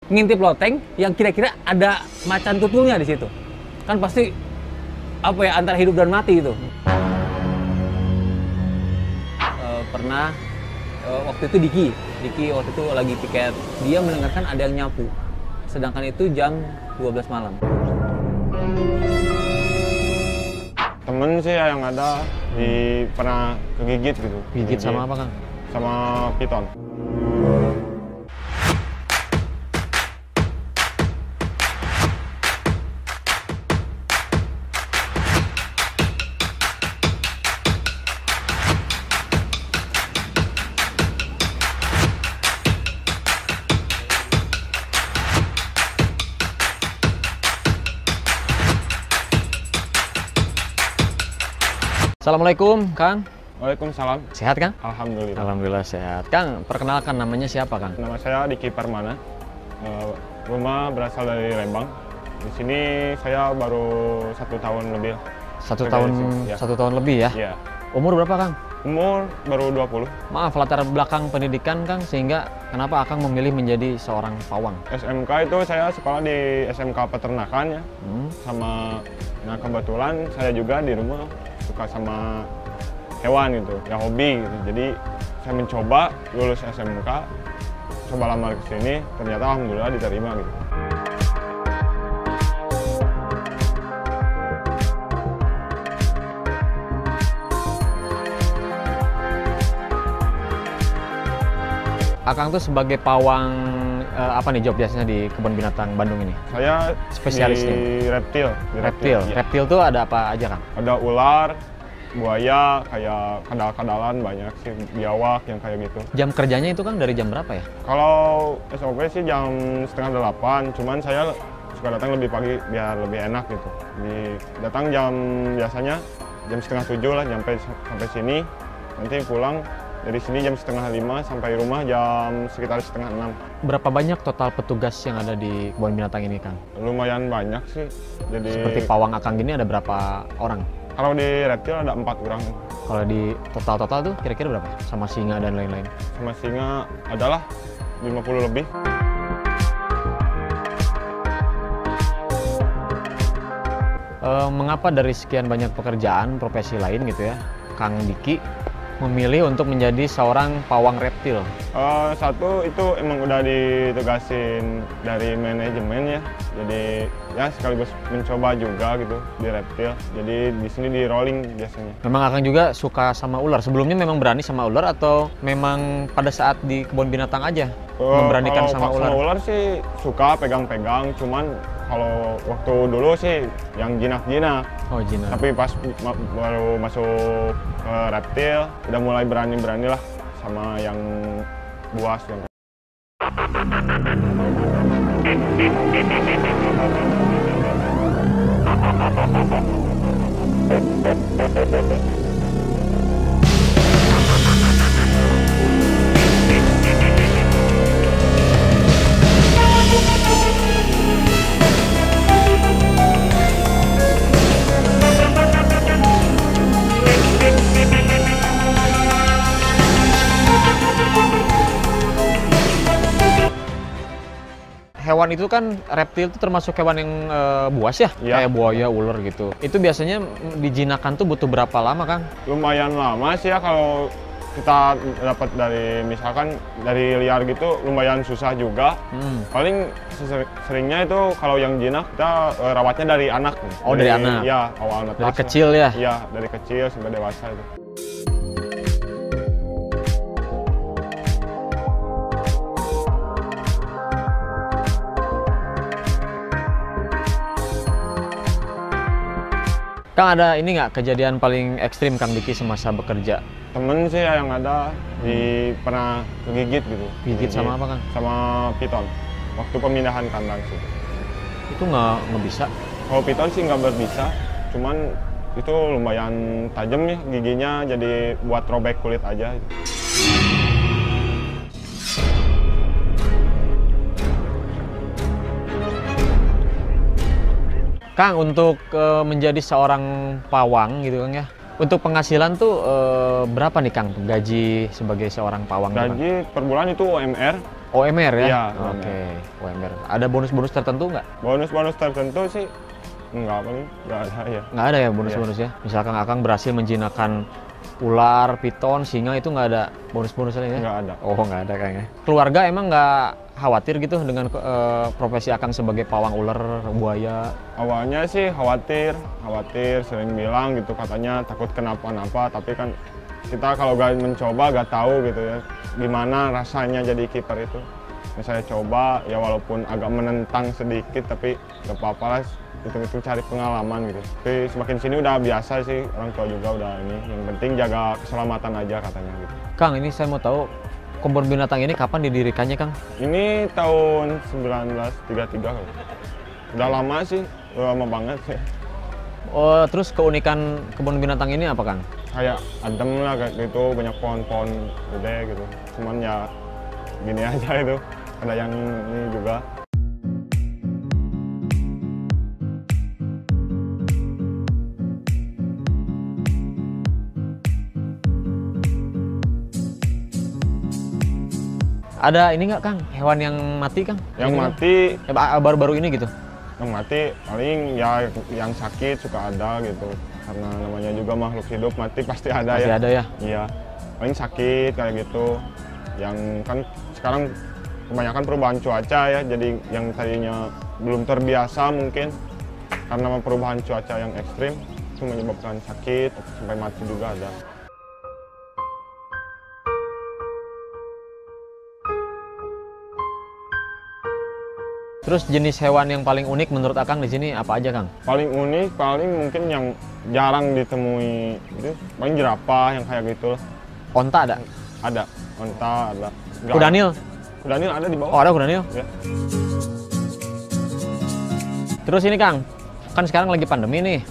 ngintip loteng yang kira-kira ada macan tutulnya di situ. Kan pasti apa ya, antara hidup dan mati itu. Pernah waktu itu Diki waktu itu lagi piket, dia mendengarkan ada yang nyapu. Sedangkan itu jam 12 malam. Temen sih yang ada pernah kegigit gitu. Gigit sama apa, Kang? Sama piton. Assalamualaikum, Kang. Waalaikumsalam. Sehat, Kang? Alhamdulillah. Alhamdulillah sehat. Kang, perkenalkan namanya siapa, Kang? Nama saya Diki Parmana. Rumah berasal dari Lembang. Di sini saya baru 1 tahun lebih. Ya. 1 tahun lebih ya? Iya. Umur berapa, Kang? Umur baru 20. Maaf, latar belakang pendidikan, Kang, sehingga kenapa Akang memilih menjadi seorang pawang? SMK itu saya sekolah di SMK Peternakan ya. Nah kebetulan saya juga di rumah suka sama hewan gitu, ya hobi gitu. Jadi saya mencoba lulus SMK, coba lamar ke sini, ternyata alhamdulillah diterima gitu. Akang tuh sebagai pawang apa nih job biasanya di kebun binatang Bandung ini? Saya Spesialisnya? di reptil. Reptil. Iya. Reptil tuh ada apa aja, Kang? Ada ular, buaya, kayak kadal-kadalan banyak sih, biawak yang kayak gitu. Jam kerjanya itu, Kang, dari jam berapa ya? Kalau SOP sih jam 7:30, cuman saya suka datang lebih pagi biar lebih enak gitu. Datang biasanya jam 6:30 lah, sampai sini, nanti pulang dari sini jam 4:30 sampai rumah jam sekitar 5:30. Berapa banyak total petugas yang ada di kebun binatang ini, Kang? Lumayan banyak sih. Jadi Seperti pawang Akang gini ada berapa orang? kalau di reptil ada 4 orang. Kalau di total tuh kira-kira berapa? Sama singa dan lain-lain. Sama singa adalah 50 lebih. Mengapa dari sekian banyak pekerjaan, profesi lain gitu ya, Kang Diki memilih untuk menjadi seorang pawang reptil? Satu itu emang udah ditugasin dari manajemen ya, jadi ya sekaligus mencoba juga gitu di reptil. Jadi di sini di rolling biasanya. Memang Akang juga suka sama ular. Sebelumnya memang berani sama ular atau memang pada saat di kebun binatang aja memberanikan sama ular? Sama ular sih suka pegang-pegang, cuman kalau waktu dulu sih yang jinak-jinak. Oh, jinak. Tapi pas baru masuk ke reptil, udah mulai berani-berani lah sama yang buas. Hewan itu kan, reptil itu termasuk hewan yang buas ya? Iya. Kayak buaya, ular gitu. Itu biasanya dijinakkan tuh butuh berapa lama, Kang? Lumayan lama sih ya kalau kita dapat misalkan dari liar gitu, lumayan susah juga. Paling seringnya itu kalau yang jinak kita rawatnya dari anak. Oh, dari anak? Iya, awal netas. Dari kecil ya? Iya, dari kecil sampai dewasa itu. Kang, ada ini nggak kejadian paling ekstrim Kang Diki semasa bekerja? Temen sih yang ada pernah kegigit gitu. Gigit sama apa, Kang? Sama piton. Waktu pemindahan kandang sih. Itu nggak bisa? Kalau piton sih nggak berbisa, cuman itu lumayan tajam ya giginya, jadi buat robek kulit aja. Kang, untuk menjadi seorang pawang gitu, Kang ya, untuk penghasilan tuh berapa nih, Kang, gaji sebagai seorang pawang? Gaji per bulan itu UMR. UMR. UMR ya? Iya, Oke, UMR. Ada bonus-bonus tertentu nggak? Bonus-bonus tertentu sih enggak, paling nggak ada ya. Nggak ada ya bonus-bonus ya? Misalkan Akang berhasil menjinakkan ular, piton, singa, itu nggak ada bonus-bonusnya ya? Nggak ada. Oh, nggak ada kayaknya. Keluarga emang nggak khawatir gitu dengan profesi Akang sebagai pawang ular, buaya? Awalnya sih khawatir, sering bilang gitu, katanya takut kenapa-napa, tapi kan kita kalau gak mencoba gak tahu gitu ya gimana rasanya jadi kiper itu. Misalnya coba ya walaupun agak menentang sedikit tapi gak apa-apa lah, itu cari pengalaman gitu. Tapi semakin sini udah biasa sih, orang tua juga udah ini, yang penting jaga keselamatan aja katanya gitu. Kang, ini saya mau tahu kebun binatang ini kapan didirikannya, Kang? Ini tahun 1933 kali. Udah lama sih, udah lama banget sih. Oh, terus keunikan kebun binatang ini apa, Kang? Kayak adem lah kayak gitu, banyak pohon-pohon gede gitu. Cuman ya gini aja itu, ada yang ini juga. Ada ini nggak, Kang? Hewan yang mati, Kang? Yang Ini, mati, Kang? Baru-baru ini gitu? yang mati paling ya yang sakit suka ada gitu. Karena namanya juga makhluk hidup, mati pasti ada Masih ya. ada ya? Iya, paling sakit kayak gitu. Yang kan sekarang kebanyakan perubahan cuaca ya, jadi yang tadinya belum terbiasa mungkin karena perubahan cuaca yang ekstrim itu menyebabkan sakit sampai mati juga ada. Terus jenis hewan yang paling unik menurut Akang di sini apa aja, Kang? Paling unik, paling mungkin yang jarang ditemui itu paling jerapah yang kayak gitu. Onta ada? Ada, onta ada. Kudanil? Kudanil ada di bawah. Oh, ada kudanil? Ya. Terus ini, Kang, kan sekarang lagi pandemi nih.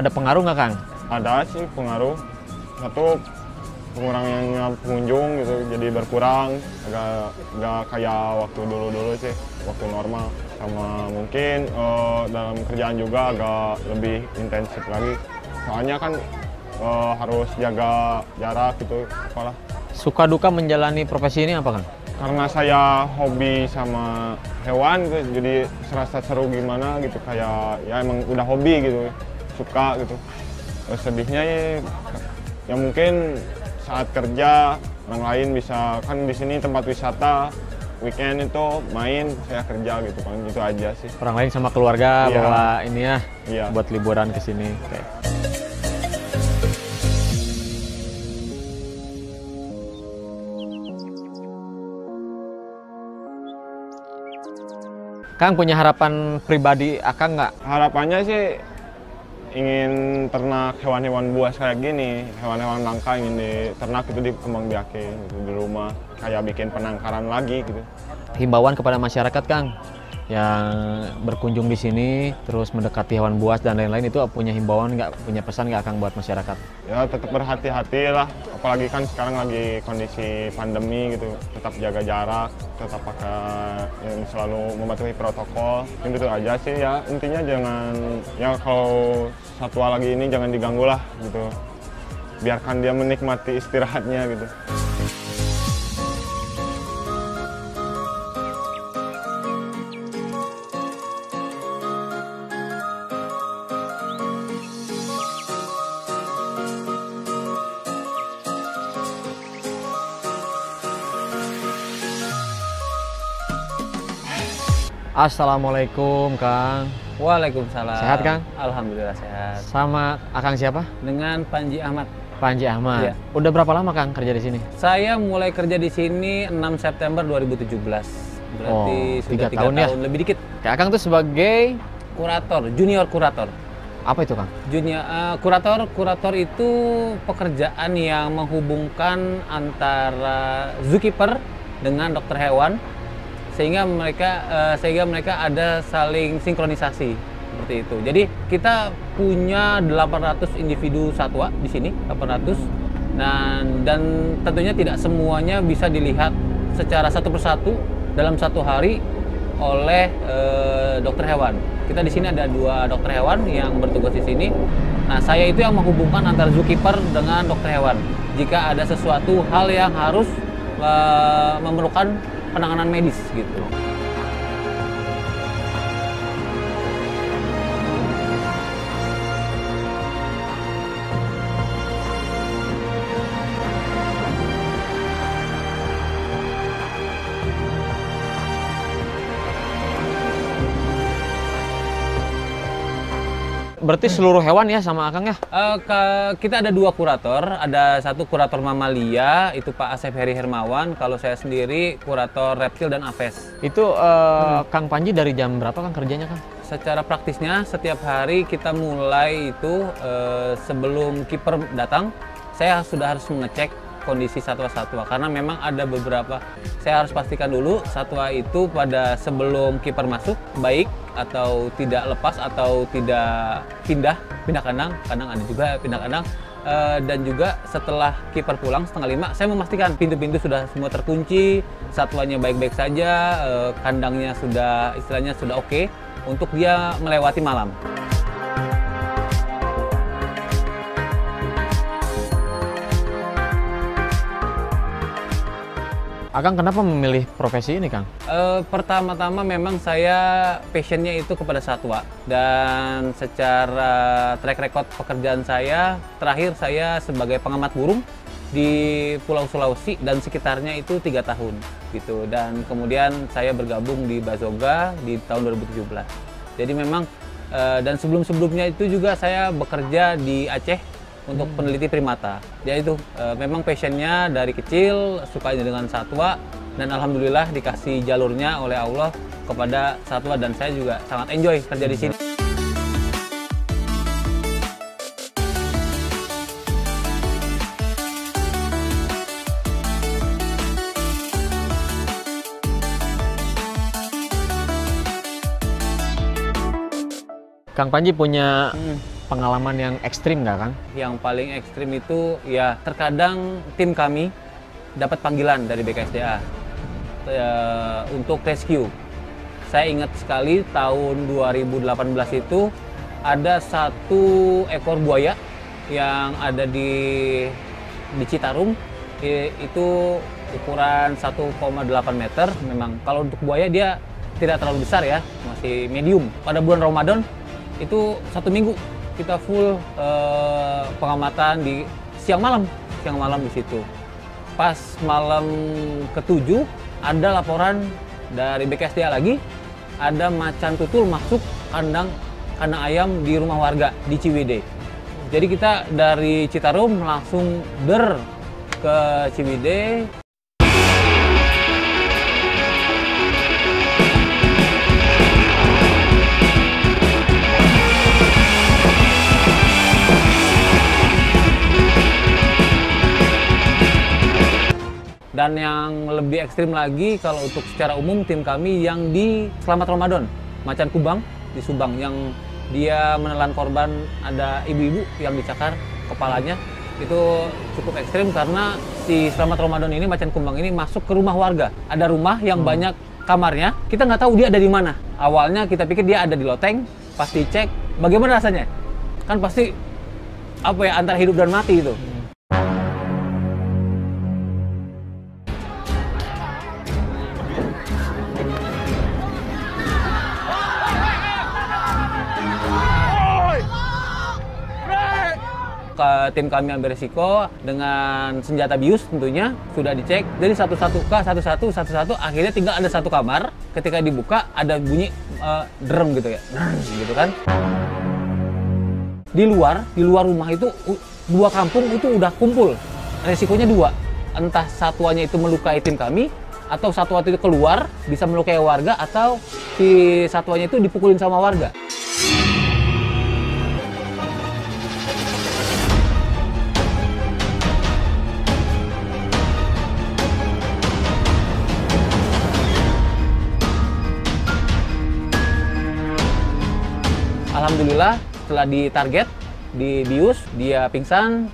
Ada pengaruh nggak, Kang? Ada sih pengaruh. Satu, pengurangannya pengunjung gitu, jadi berkurang. Agak nggak kayak waktu dulu-dulu sih, waktu normal. Sama mungkin dalam kerjaan juga agak lebih intensif lagi. Soalnya kan harus jaga jarak gitu, apalah. Suka duka menjalani profesi ini apa, Kang? Karena saya hobi sama hewan gitu, jadi serasa seru gimana gitu, kayak ya emang udah hobi gitu, suka gitu. Sedihnya ya mungkin saat kerja orang lain bisa, kan di sini tempat wisata, weekend itu main, saya kerja gitu, paling gitu aja sih. Orang lain sama keluarga Iya. bawa ini ya, Iya. buat liburan ke sini. Oke. Kang, punya harapan pribadi Akang nggak? Harapannya sih ingin ternak hewan-hewan buas kayak gini, hewan-hewan langka ingin diternak itu dikembangbiakin gitu, di rumah, kayak bikin penangkaran lagi gitu. Himbauan kepada masyarakat, Kang, yang berkunjung di sini terus mendekati hewan buas dan lain-lain, itu punya himbauan nggak, punya pesan nggak, Kang, buat masyarakat? Ya tetap berhati-hati lah, apalagi kan sekarang lagi kondisi pandemi gitu, tetap jaga jarak, tetap pakai yang selalu mematuhi protokol. Itu aja sih ya, intinya jangan, ya kalau satwa lagi ini jangan diganggu lah gitu, biarkan dia menikmati istirahatnya gitu. Assalamualaikum, Kang. Waalaikumsalam. Sehat, Kang? Alhamdulillah sehat. Sama Akang siapa? Dengan Panji Ahmad. Panji Ahmad. Iya. Udah berapa lama, Kang, kerja di sini? Saya mulai kerja di sini 6 September 2017. Berarti Oh, sudah 3 3 tahun ya? tahun lebih dikit. Kayak Akang tuh sebagai Kurator, junior kurator. apa itu, Kang? Junior kurator itu pekerjaan yang menghubungkan antara zookeeper dengan dokter hewan, sehingga mereka ada saling sinkronisasi seperti itu. Jadi kita punya 800 individu satwa di sini, 800. Dan tentunya tidak semuanya bisa dilihat secara satu persatu dalam satu hari oleh dokter hewan. Kita di sini ada 2 dokter hewan yang bertugas di sini. Nah, saya itu yang menghubungkan antara zookeeper dengan dokter hewan. Jika ada sesuatu hal yang harus memerlukan penanganan medis gitu. Berarti seluruh hewan ya sama Akang ya? Kita ada 2 kurator, ada satu kurator mamalia, itu Pak Asep Heri Hermawan, kalau saya sendiri kurator reptil dan aves. Itu Kang Panji dari jam berapa Kang kerjanya Kang? Secara praktisnya setiap hari kita mulai itu sebelum kiper datang, saya sudah harus mengecek kondisi satwa-satwa karena memang ada beberapa, saya harus pastikan dulu satwa itu pada sebelum kiper masuk baik atau tidak lepas atau tidak pindah kandang ada juga pindah kandang. Dan juga setelah kiper pulang 4:30 saya memastikan pintu-pintu sudah semua terkunci, satwanya baik-baik saja, kandangnya sudah istilahnya sudah oke untuk dia melewati malam. Akang kenapa memilih profesi ini Kang? Pertama-tama memang saya passionnya itu kepada satwa, dan secara track record pekerjaan saya terakhir saya sebagai pengamat burung di Pulau Sulawesi dan sekitarnya itu 3 tahun gitu, dan kemudian saya bergabung di Bazoga di tahun 2017. Jadi memang dan sebelum-sebelumnya itu juga saya bekerja di Aceh untuk peneliti primata. Ya itu memang passionnya dari kecil, sukanya dengan satwa, dan alhamdulillah dikasih jalurnya oleh Allah kepada satwa, dan saya juga sangat enjoy kerja di sini. Kang Panji punya pengalaman yang ekstrim nggak Kang? Yang paling ekstrim itu ya terkadang tim kami dapat panggilan dari BKSDA untuk rescue. Saya ingat sekali tahun 2018 itu ada 1 ekor buaya yang ada di Citarum, itu ukuran 1,8 meter. Memang kalau untuk buaya dia tidak terlalu besar ya, masih medium. Pada bulan Ramadan itu 1 minggu kita full pengamatan di siang malam di situ. Pas malam ke-7 ada laporan dari BKSDA lagi, ada macan tutul masuk kandang ayam di rumah warga di Ciwidey. Jadi kita dari Citarum langsung ke Ciwidey. Dan yang lebih ekstrim lagi, kalau untuk secara umum tim kami yang di Selamat Ramadan, macan kubang di Subang, yang dia menelan korban, ada ibu-ibu yang dicakar kepalanya. Itu cukup ekstrim karena si Selamat Ramadan ini, macan kubang ini masuk ke rumah warga. Ada rumah yang banyak kamarnya, kita nggak tahu dia ada di mana. Awalnya kita pikir dia ada di loteng, pas dicek, bagaimana rasanya? Kan pasti antara hidup dan mati itu. Tim kami ambil risiko dengan senjata bius, tentunya sudah dicek dari satu akhirnya tinggal ada 1 kamar. Ketika dibuka ada bunyi drum gitu ya, gitu kan. Di luar rumah itu 2 kampung itu udah kumpul. Resikonya 2, entah satuannya itu melukai tim kami, atau satwa itu keluar bisa melukai warga, atau si satwanya itu dipukulin sama warga. Alhamdulillah setelah ditarget, dibius, dia pingsan,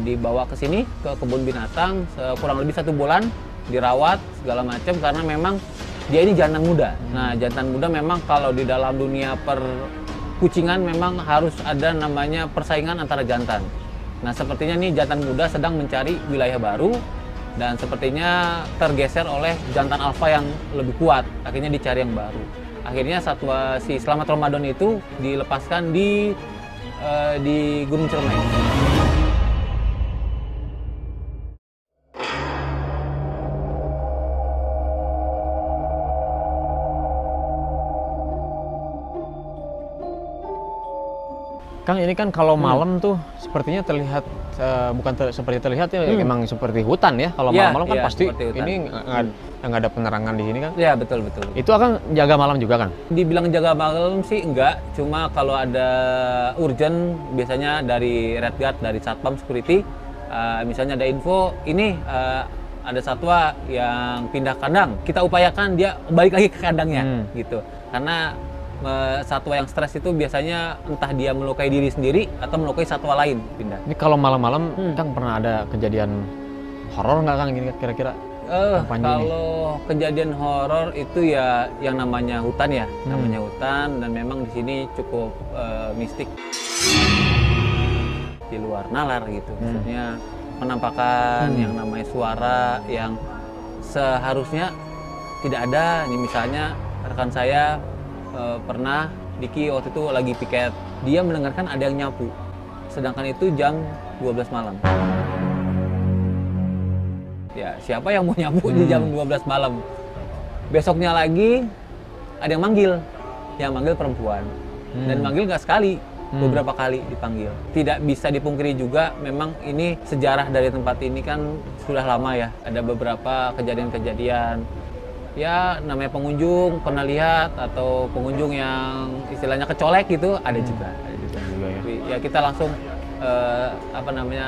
dibawa ke sini ke kebun binatang kurang lebih 1 bulan, dirawat segala macam karena memang dia ini jantan muda. Nah, jantan muda memang kalau di dalam dunia perkucingan memang harus ada namanya persaingan antara jantan. Nah, sepertinya nih jantan muda sedang mencari wilayah baru dan sepertinya tergeser oleh jantan alfa yang lebih kuat. Akhirnya dicari yang baru. Akhirnya satwa si Selamat Ramadan itu dilepaskan di Gunung Ciremai. Kang, ini kan kalau malam tuh sepertinya terlihat seperti terlihat ya, memang seperti hutan ya. Kalau Ya, malam-malam kan ya, pasti seperti hutan. ini nggak ada penerangan di sini kan. Ya, betul. Itu akan jaga malam juga kan? Dibilang jaga malam sih enggak, cuma kalau ada urgent biasanya dari Red Guard, dari Satpam Security, misalnya ada info ini ada satwa yang pindah kandang, kita upayakan dia balik lagi ke kandangnya gitu. Karena satwa yang stres itu biasanya entah dia melukai diri sendiri atau melukai satwa lain pindah. Ini kalau malam-malam Kang pernah ada kejadian horor nggak Kang ini kira-kira? Kalau kejadian horor itu ya yang namanya hutan ya, namanya hutan, dan memang di sini cukup mistik di luar nalar gitu. Maksudnya penampakan yang namanya suara yang seharusnya tidak ada. Ini misalnya rekan saya pernah Diki waktu itu lagi piket, dia mendengarkan ada yang nyapu, sedangkan itu jam 12 malam. Ya, siapa yang mau nyapu di jam 12 malam? Besoknya lagi ada yang manggil perempuan, dan manggil nggak sekali, beberapa kali dipanggil. Tidak bisa dipungkiri juga, memang ini sejarah dari tempat ini kan sudah lama ya. Ada beberapa kejadian-kejadian. Ya, namanya pengunjung pernah lihat, atau pengunjung yang istilahnya kecolek gitu, ada juga. Ya, kita langsung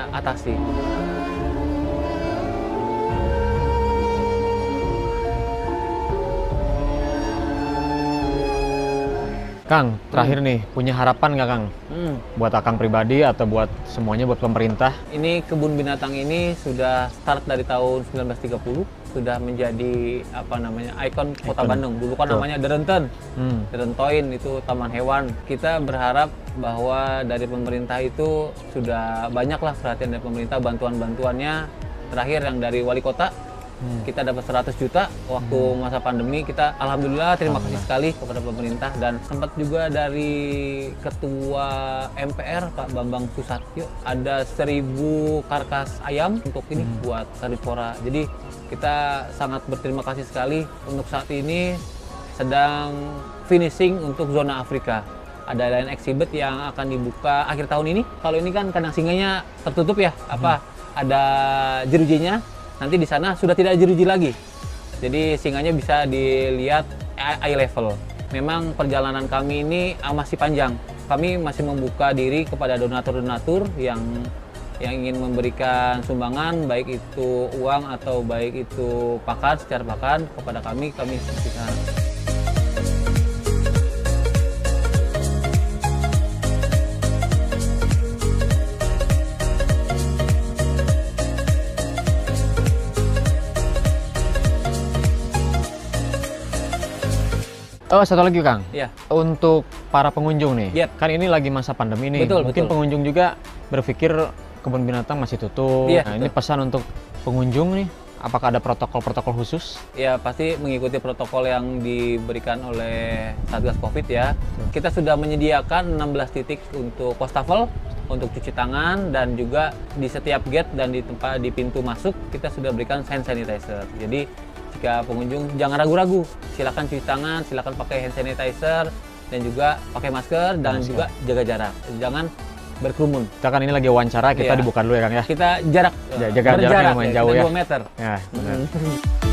atasi. Kang, terakhir nih, punya harapan nggak Kang? Buat Akang pribadi atau buat semuanya, buat pemerintah? Ini kebun binatang ini sudah start dari tahun 1930, sudah menjadi ikon Kota Bandung. Dulu kan namanya Derenten, Derentoin itu taman hewan. Kita berharap bahwa dari pemerintah itu sudah banyaklah perhatian dari pemerintah, bantuan-bantuannya. Terakhir yang dari wali kota, kita dapat 100 juta waktu masa pandemi. Kita alhamdulillah terima kasih sekali kepada pemerintah, dan sempat juga dari Ketua MPR Pak Bambang Susatyo ada 1000 karkas ayam untuk ini buat karnivora. Jadi kita sangat berterima kasih sekali. Untuk saat ini sedang finishing untuk zona Afrika. Ada lain exhibit yang akan dibuka akhir tahun ini. Kalau ini kan kandang singanya tertutup ya, ada jerujinya. Nanti di sana sudah tidak jeruji lagi. Jadi singanya bisa dilihat eye level. Memang perjalanan kami ini masih panjang. Kami masih membuka diri kepada donatur-donatur yang ingin memberikan sumbangan, baik itu uang atau baik itu pakan, secara pakan kepada kami bisa. Oh, satu lagi Kang. Ya. Untuk para pengunjung nih, Yep. kan ini lagi masa pandemi nih. Mungkin pengunjung juga berpikir kebun binatang masih tutup. Iya, Ini pesan untuk pengunjung nih, apakah ada protokol-protokol khusus? Ya, pasti mengikuti protokol yang diberikan oleh Satgas Covid ya. Kita sudah menyediakan 16 titik untuk wastafel, untuk cuci tangan, dan juga di setiap gate dan di pintu masuk kita sudah berikan hand sanitizer. Jadi jika pengunjung jangan ragu-ragu, silakan cuci tangan, silakan pakai hand sanitizer, dan juga pakai masker, dan juga jaga jarak. Jangan berkerumun. Kita kan ini lagi wawancara, kita dibuka dulu ya Kang ya. Kita jarak, Jaga jaraknya lumayan jauh ya. 2 meter. Ya, benar.